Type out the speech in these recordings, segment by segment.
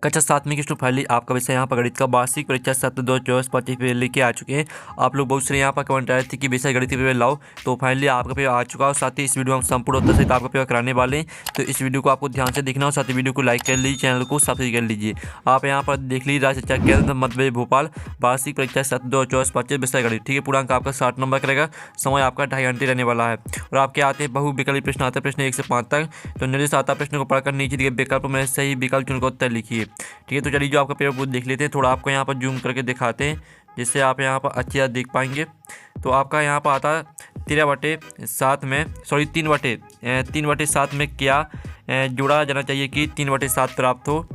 कक्षा 7वीं की student finally आपका विषय यहाँ पर गणित का वार्षिक परीक्षा सत्र 2024-25 पे लेके आ चुके हैं। आप लोग बहुत सारे यहाँ पर कमेंट आए थे कि विषय गणित के पेपर लाओ, तो फाइनली आपका पेपर आ चुका है। साथ ही इस वीडियो में हम संपूर्ण उत्तर सहित आपका पेपर कराने वाले हैं, तो इस वीडियो को आपको ध्यान से देखना हो। साथ ही वीडियो को लाइक कर लीजिए, चैनल को सब्सक्राइब कर लीजिए। आप यहाँ पर देख लीजिए राज्य शिक्षा केंद्र मध्य भोपाल वार्षिक परीक्षा सत्र 2024-25 विषय गणित। ठीक है, पूर्णांक आपका 60 नंबर करेगा, समय आपका 2.5 घंटे रहने वाला है। और आपके आते हैं बहुविकल्पी प्रश्न आते हैं, प्रश्न 1 से 5 तक। तो निर्देश आता प्रश्न को पढ़कर नीचे दिए विकल्प में सही विकल्प चुनकर उत्तर लिखिए। ठीक है, तो चलिए जो आपका पेपर वो देख लेते हैं। थोड़ा आपको यहाँ पर जूम करके दिखाते हैं जिससे आप यहाँ पर अच्छी तरह देख पाएंगे। तो आपका यहाँ पर आता है 3/7 में 3/7 में क्या जोड़ा जाना चाहिए कि 3/7 प्राप्त हो।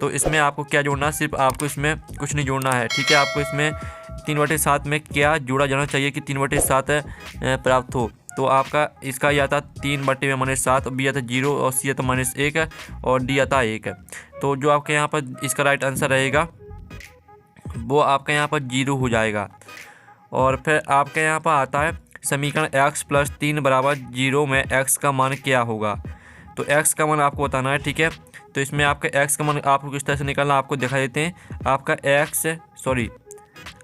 तो इसमें आपको क्या जोड़ना है, सिर्फ आपको इसमें कुछ नहीं जोड़ना है। ठीक है, आपको इसमें 3/7 में क्या जोड़ा जाना चाहिए कि 3/7 प्राप्त हो। तो आपका इसका ये आता 3/7, बी आता 0 और सी आता -1 और डी आता 1। तो जो आपके यहाँ पर इसका राइट आंसर रहेगा वो आपका यहाँ पर 0 हो जाएगा। और फिर आपके यहाँ पर आता है समीकरण x + 3 = 0 में x का मान क्या होगा। तो x का मान आपको बताना है। ठीक है, तो इसमें आपका x का मान आपको किस तरह से निकालना आपको दिखा देते हैं। आपका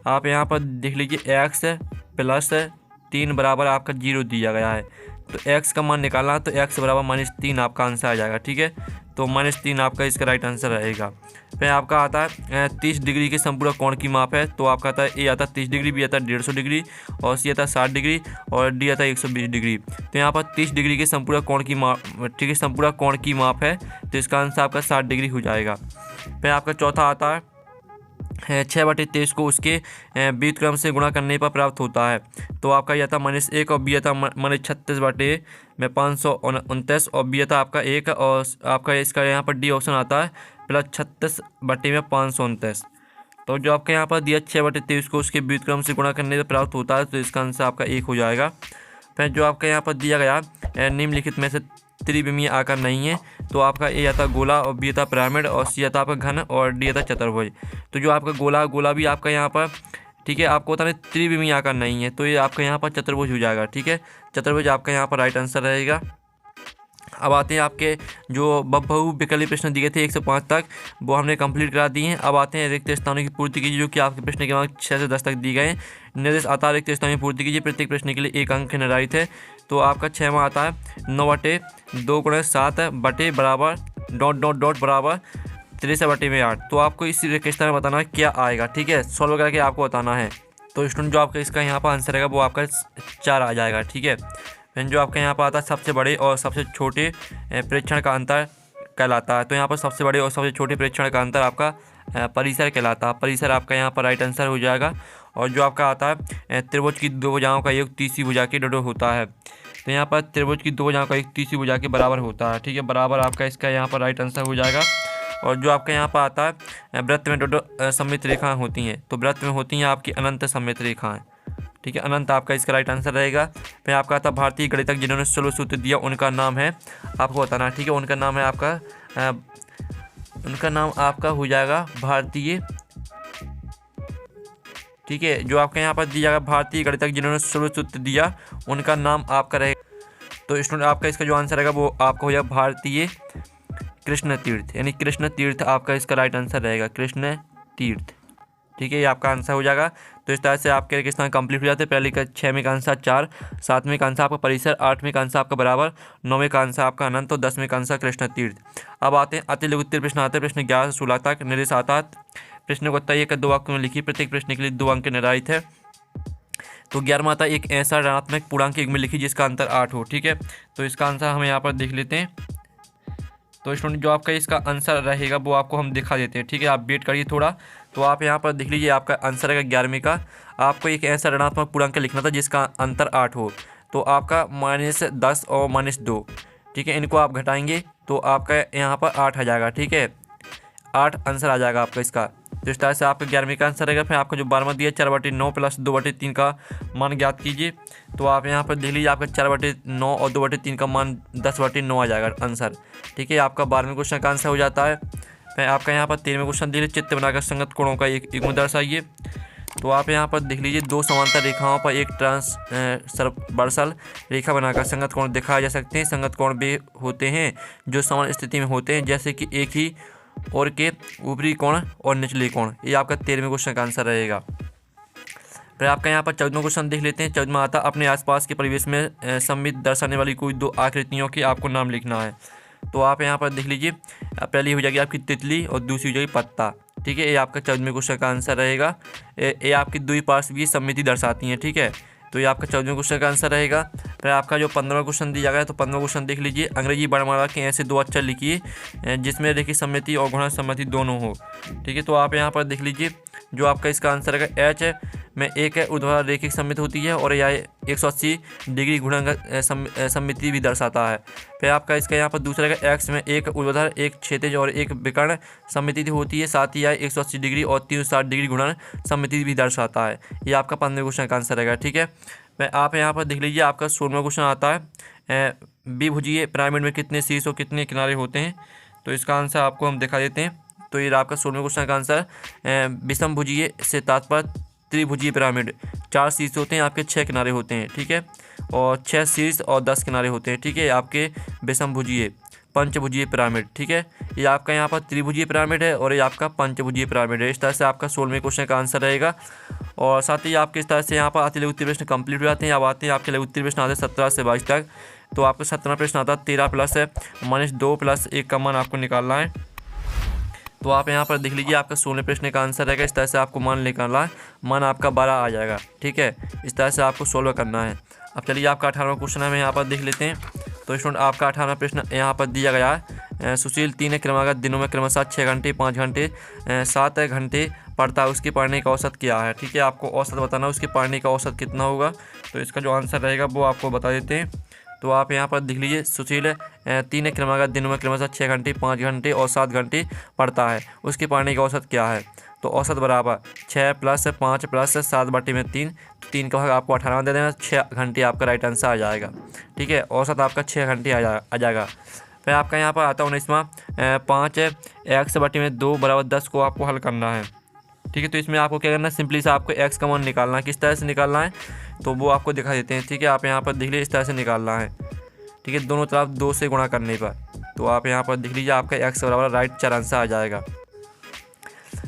आप यहाँ पर देख लीजिए x + 3 बराबर आपका 0 दिया गया है। तो x का मान निकालना, तो x बराबर -3 आपका आंसर आ जाएगा। ठीक है, तो -3 आपका इसका राइट आंसर रहेगा। फिर आपका आता है 30 डिग्री के संपूरक कोण की माप है। तो आपका आता है ए आता 30 डिग्री, बी आता 150 डिग्री और सी आता 60 डिग्री और डी आता 120 डिग्री। तो यहाँ पर 30 डिग्री के संपूरक कोण की माप, ठीक है, संपूरक कोण की माप है, तो इसका आंसर आपका 60 डिग्री हो जाएगा। फिर आपका चौथा आता है 6/23 को उसके व्युत्क्रम से गुणा करने पर प्राप्त होता है। तो आपका यह था -1 और बी था -36/529 और बी था आपका 1 और आपका इसका यहाँ पर डी ऑप्शन आता है +36/529। तो जो आपके यहाँ पर दिया 6/23 को उसके व्युत्क्रम से गुणा करने पर प्राप्त होता है, तो इसका आंसर आपका 1 हो जाएगा। फिर जो आपका यहाँ पर दिया गया निम्नलिखित में से त्रिविमीय आकार नहीं है। तो आपका ए आता गोला और बी आता पिरामिड और सी आता आपका घन और डी आता चतुर्भुज। तो जो आपका गोला भी आपका यहाँ पर, ठीक है, आपको बताना त्रिविमीय आकार नहीं है, तो ये आपका यहाँ पर चतुर्भुज हो जाएगा। ठीक है, चतुर्भुज आपका यहाँ पर राइट आंसर रहेगा। अब आते हैं आपके जो बहुविकल्पी प्रश्न दिए थे 1 से 5 तक, वो हमने कंप्लीट करा दिए हैं। अब आते हैं रिक्त स्थानों की पूर्ति कीजिए, जो कि आपके प्रश्न के मार्क 6 से 10 तक दिए गए हैं। निर्देश आता है रिक्त स्थानों की पूर्ति कीजिए, प्रत्येक प्रश्न के लिए 1 अंक निर्धारित है। तो आपका 6वां आता है 9/2 × 7 बराबर ... बराबर 63/8। तो आपको इस रिक्त स्थान में बताना है क्या आएगा। ठीक है, सॉल्व करके आपको बताना है। तो स्टूडेंट जो आपका इसका यहाँ पर आंसर रहेगा वो आपका 4 आ जाएगा। ठीक है, फिर जो आपका यहाँ पर आता है सबसे बड़े और सबसे छोटे प्रेक्षण का अंतर कहलाता है। तो यहाँ पर सबसे बड़े और सबसे छोटे प्रेक्षण का अंतर आपका परिसर कहलाता है। परिसर आपका यहाँ पर राइट आंसर हो जाएगा। और जो आपका आता है त्रिभुज की 2 भुजाओं का योग तीसरी भुजा के डबल होता है। तो यहाँ पर त्रिभुज की 2 भुजाओं का योग तीसरी भुजा के बराबर होता है। ठीक है, बराबर आपका इसका यहाँ पर राइट आंसर हो जाएगा। और जो आपका यहाँ पर आता है वृत्त में डोडो सममित रेखाएँ होती हैं। तो वृत्त में होती हैं आपकी अनंत सममित रेखाएँ। ठीक है, अनंत आपका इसका राइट आंसर रहेगा। फिर आपका आता भारतीय गणितज्ञ जिन्होंने 16 सूत्र दिया, उनका नाम है, आपको बताना है। ठीक है, उनका नाम है आपका हो जाएगा भारतीय। ठीक है, जो आपका यहाँ पर दिया जाएगा भारतीय गणितज्ञ जिन्होंने 16 सूत्र दिया, उनका नाम आपका रहेगा। तो स्टूडेंट आपका इसका जो आंसर रहेगा वो आपका हो जाएगा भारतीय कृष्ण तीर्थ, यानी कृष्ण तीर्थ आपका इसका राइट आंसर रहेगा, कृष्ण तीर्थ। ठीक है, ये आपका आंसर हो जाएगा। तो इस तरह से आपके रिक्त स्थान कंप्लीट हो जाते हैं। पहले का 6वें का आंसर 4, 7वें का आंसर आपका परिसर, 8वें का आंसर आपका बराबर, 9वें का आंसर आपका अनंत और 10वें का आंसर कृष्ण तीर्थ। अब आते हैं अति लघु उत्तर प्रश्न आते हैं, प्रश्न 11 से 16 तक। निर्देश आता है प्रश्न को उत्तर 2 वाक्यों में लिखिए, प्रत्येक प्रश्न के लिए 2 अंक निर्धारित है। तो 11वां आता एक ऐसा ऋणात्मक पूर्णांक युग्म लिखिए जिसका अंतर 8 हो। ठीक है, तो इसका आंसर हम यहाँ पर देख लेते हैं। तो स्टूडेंट जो आपका इसका आंसर रहेगा वो आपको हम दिखा देते हैं। ठीक है, आप वेट करिए थोड़ा। तो आप यहाँ पर देख लीजिए, आपका आंसर रहेगा 11वें का। आपको एक ऐसा ऋणात्मक पूर्णांक लिखना था जिसका अंतर 8 हो। तो आपका -10 और -2, ठीक है, इनको आप घटाएंगे तो आपका यहाँ पर 8 आ जाएगा। ठीक है, 8 आंसर आ जाएगा आपका इसका। तो इस तरह से आपका 11वें का आंसर रहेगा। फिर आपका जो 12वां दिया 4/9 + 2/3 का मान ज्ञात कीजिए। तो आप यहाँ पर देख लीजिए, आपका 4/9 और 2/3 का मान 10/9 आ जाएगा आंसर। ठीक है, आपका 12वें क्वेश्चन का आंसर हो जाता है। फिर आपका यहाँ पर 13वें क्वेश्चन दिए चित्र बनाकर संगत कोणों का एक युग्म दर्शाइए। तो आप यहाँ पर देख लीजिए, 2 समांतर रेखाओं पर एक ट्रांसवर्सल रेखा बनाकर संगत कोण दिखाए जा सकते हैं। संगत कोण वे होते हैं जो समान स्थिति में होते हैं, जैसे कि एक ही और के ऊपरी कोण और निचले कोण। ये आपका 13वें क्वेश्चन का आंसर रहेगा। फिर आपका यहाँ पर 14वां क्वेश्चन देख लेते हैं। 14वां आता अपने आसपास के परिवेश में सममित दर्शाने वाली कोई दो आकृतियों के आपको नाम लिखना है। तो आप यहाँ पर देख लीजिए, पहली हो जाएगी आपकी तितली और दूसरी हो जाएगी पत्ता। ठीक है, ये आपका 14वें क्वेश्चन का आंसर रहेगा। ये आपकी दुई पार्श्वीय सममिति दर्शाती हैं। ठीक है, तो ये आपका 14वें क्वेश्चन का आंसर रहेगा। फिर आपका जो 15वां क्वेश्चन दिया गया है, तो 15वां क्वेश्चन देख लीजिए। अंग्रेजी वर्णमाला के ऐसे दो अक्षर लिखिए जिसमें रेखिक सममिति और गुणा सममिति दोनों हो। ठीक है, तो आप यहाँ पर देख लीजिए, जो आपका इसका आंसर है एच में एक है ऊर्ध्वाधर रेखिक सममिति होती है और यह 180 डिग्री गुणांक सममिति भी दर्शाता है। फिर आपका इसका यहाँ पर दूसरा है एक्स में एक ऊर्ध्वाधर, एक क्षैतिज और एक विकर्ण सममिति होती है, साथ ही यह 180 डिग्री और 360 डिग्री गुणन सममिति भी दर्शाता है। ये आपका 15वें क्वेश्चन का आंसर रहेगा। ठीक है, मैं आप यहाँ पर देख लीजिए, आपका 16वां क्वेश्चन आता है द्विभुजीय पिरामिड में कितने शीर्ष और कितने किनारे होते हैं। तो इसका आंसर आपको हम दिखा देते हैं। तो ये आपका 16वें क्वेश्चन का आंसर विषमभुजीय से तात्पर्य त्रिभुजीय पिरामिड। 4 शीर्ष होते हैं, आपके 6 किनारे होते हैं। ठीक है, और 6 शीर्ष और 10 किनारे होते हैं। ठीक है, आपके विषमभुजीय पंचभुजीय पिरामिड। ठीक है, ये आपका यहाँ पर त्रिभुजीय पिरामिड है और ये आपका पंचभुजीय पिरामिड है। इस तरह से आपका 16वें क्वेश्चन का आंसर रहेगा। और साथ ही आपके इस तरह से यहाँ पर आते लघु उत्तरीय प्रश्न कंप्लीट हो जाते हैं। अब आते हैं आपके लघु उत्तरीय प्रश्न आते हैं 17 से 22 तक। तो आपका 17वां प्रश्न आता है 13 प्लस -2 प्लस 1 का मान आपको निकालना है। तो आप यहाँ पर देख लीजिए, आपका 16वें प्रश्न का आंसर रहेगा। इस तरह से आपको मान निकालना है, मान आपका 12 आ जाएगा। ठीक है, इस तरह से आपको सोल्व करना है। अब चलिए आपका 18वां क्वेश्चन हमें यहाँ पर देख लेते हैं। तो स्टूडेंट आपका 18वां प्रश्न यहाँ पर दिया गया है। सुशील 3 क्रमागत दिनों में क्रमशः 6 घंटे, 5 घंटे, 7 घंटे पढ़ता है, उसकी पढ़ने का औसत क्या है। ठीक है, आपको औसत बताना, उसकी पढ़ने का औसत कितना होगा। तो इसका जो आंसर रहेगा वो आपको बता देते हैं। तो आप यहाँ पर देख लीजिए, सुशील 3 क्रमागत दिनों में क्रमशः 6 घंटे, 5 घंटे और 7 घंटे पढ़ता है, उसकी पढ़ने का औसत क्या है। तो औसत बराबर 6 + 5 + 7/3। 3 का भाग आपको 18 दे देना, 6 घंटे आपका राइट आंसर आ जाएगा। ठीक है, औसत आपका 6 घंटे आ जाएगा। फिर आपका यहाँ पर आता है 19वां 5x/2 = 10 को आपको हल करना है। ठीक है, तो इसमें आपको क्या करना है, सिंपली से आपको x का मान निकालना है। किस तरह से निकालना है तो वो आपको दिखा देते हैं। ठीक है, आप यहाँ पर देख लीजिए, इस तरह से निकालना है। ठीक है, दोनों तरफ 2 से गुणा करने पर। तो आप यहाँ पर देख लीजिए, आपका x बराबर राइट 4 आंसर आ जाएगा।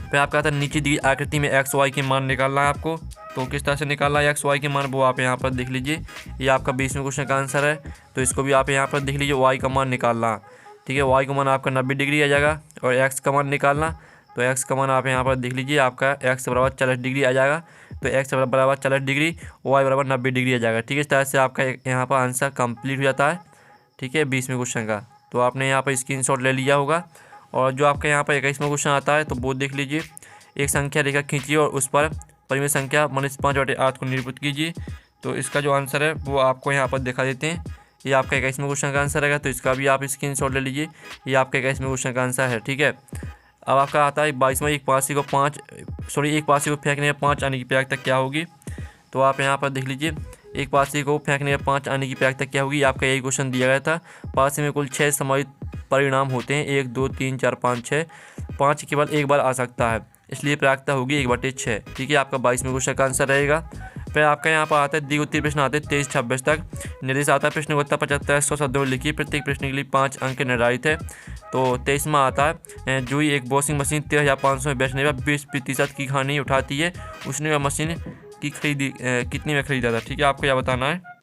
फिर आपका आता है नीचे दी आकृति में x y के मान निकालना है आपको। तो किस तरह से निकालना है x y के मान, वो आप यहाँ पर देख लीजिए। ये आपका 20वें क्वेश्चन का आंसर है। तो इसको भी आप यहाँ पर देख लीजिए, y का मान निकालना। ठीक है, y का मान आपका 90 डिग्री आ जाएगा और x का मान निकालना। तो x का मान आप यहाँ पर देख लीजिए, आपका x बराबर 40 डिग्री आ जाएगा। तो x बराबर 40 डिग्री, y बराबर 90 डिग्री आ जाएगा। ठीक है, इस तरह से आपका यहाँ पर आंसर कंप्लीट हो जाता है। ठीक है, 20वें क्वेश्चन का। तो आपने यहाँ पर स्क्रीनशॉट ले लिया होगा। और जो आपका यहाँ पर 21वां क्वेश्चन आता है, तो वो देख लीजिए। एक संख्या रेखा खींचिए और उस पर परिमेय संख्या -5/8 को निरूपित कीजिए। तो इसका जो आंसर है वो आपको यहाँ पर दिखा देते हैं। ये आपका 21वें क्वेश्चन का आंसर रहेगा। तो इसका भी आप स्क्रीनशॉट ले लीजिए। ये आपका 21वें क्वेश्चन का आंसर है। ठीक है, अब आपका आता है 22वां एक पासी को फेंकने में 5 आने की प्रयागता क्या होगी। तो आप यहाँ पर देख लीजिए, एक पासी को फेंकने में 5 आने की प्रयागता क्या होगी। आपका यही क्वेश्चन दिया गया था। पासी में कुल 6 संभावित परिणाम होते हैं, 1 2 3 4 5 6। 5 केवल एक बार आ सकता है, इसलिए प्रयागता होगी 1/6। ठीक है, आपका 22वें क्वेश्चन का आंसर रहेगा। फिर आपका यहाँ पर आता है द्विगुत्तीय प्रश्न आते हैं 23-26 तक। निर्देश आता है प्रश्न को 75-100 शब्दों में लिखिए, प्रत्येक प्रश्न के लिए 5 अंक निर्धारित है। तो 23वां आता है जूही एक वॉशिंग मशीन 13,500 में बेचने पर 20% की हानि उठाती है, उसने वह मशीन की खरीदी कितने में खरीदा था। ठीक है, आपको यह बताना है।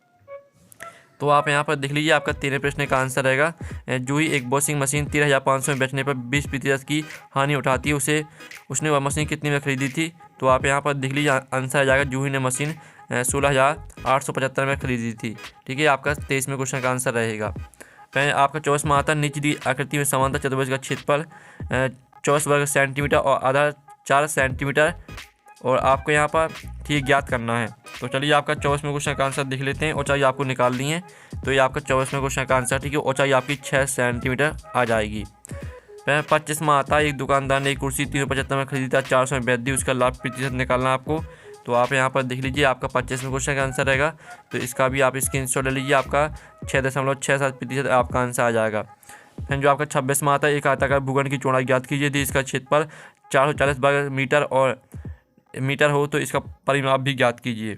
तो आप यहाँ पर देख लीजिए, आपका 13वें प्रश्न का आंसर रहेगा जूही एक वॉशिंग मशीन 13,500 में बेचने पर 20% की हानि उठाती है, उसने वह मशीन कितने में खरीदी थी। तो आप यहाँ पर देख लीजिए, आंसर आ जाएगा जूही ने मशीन 16,875 में खरीदी थी। ठीक है, आपका 23वें क्वेश्चन का आंसर रहेगा। फिर आपका 24वां आता है नीचे दी आकृति में समांतर चतुर्भुज का क्षेत्रफल 24 वर्ग सेंटीमीटर और आधार 4 सेंटीमीटर और आपको यहाँ पर ठीक ज्ञात करना है। तो चलिए आपका 24वें क्वेश्चन का आंसर देख लेते हैं। ऊंचाई आपको निकालनी है। तो ये आपका 24वें क्वेश्चन का आंसर। ठीक है, ऊंचाई आपकी 6 सेंटीमीटर आ जाएगी। फिर 25वां आता है एक दुकानदार ने एक कुर्सी 375 में खरीदी था, 400 में बेच दी, उसका लाभ प्रतिशत निकालना आपको। तो आप यहाँ पर देख लीजिए, आपका 25वें क्वेश्चन का आंसर रहेगा। तो इसका भी आप स्क्रीनशॉट ले लीजिए, आपका 6.67% आपका आंसर आ जाएगा। फिर जो आपका 26वां आता है एक आयताकार भूखंड की चौड़ाई ज्ञात कीजिए थी, इसका क्षेत्रफल 440 वर्ग मीटर हो, तो इसका परिमाप भी ज्ञात कीजिए।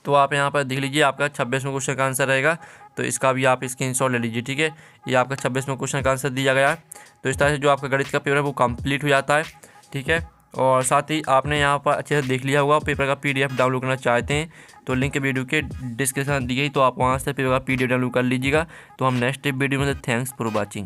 तो आप यहाँ पर देख लीजिए, आपका 26वें क्वेश्चन का आंसर रहेगा तो इसका भी आप स्क्रीनशॉट ले लीजिए। ठीक है, ये आपका 26वां क्वेश्चन का आंसर दिया गया है। तो इस तरह से जो आपका गणित का पेपर है वो कंप्लीट हो जाता है। ठीक है, और साथ ही आपने यहाँ पर अच्छे से देख लिया होगा, पेपर का PDF डाउनलोड करना चाहते हैं तो लिंक वीडियो के डिस्क्रिप्शन दी गई, तो आप वहाँ से पेपर का PDF डाउनलोड कर लीजिएगा। तो हम नेक्स्ट वीडियो में, थैंक्स फॉर वॉचिंग।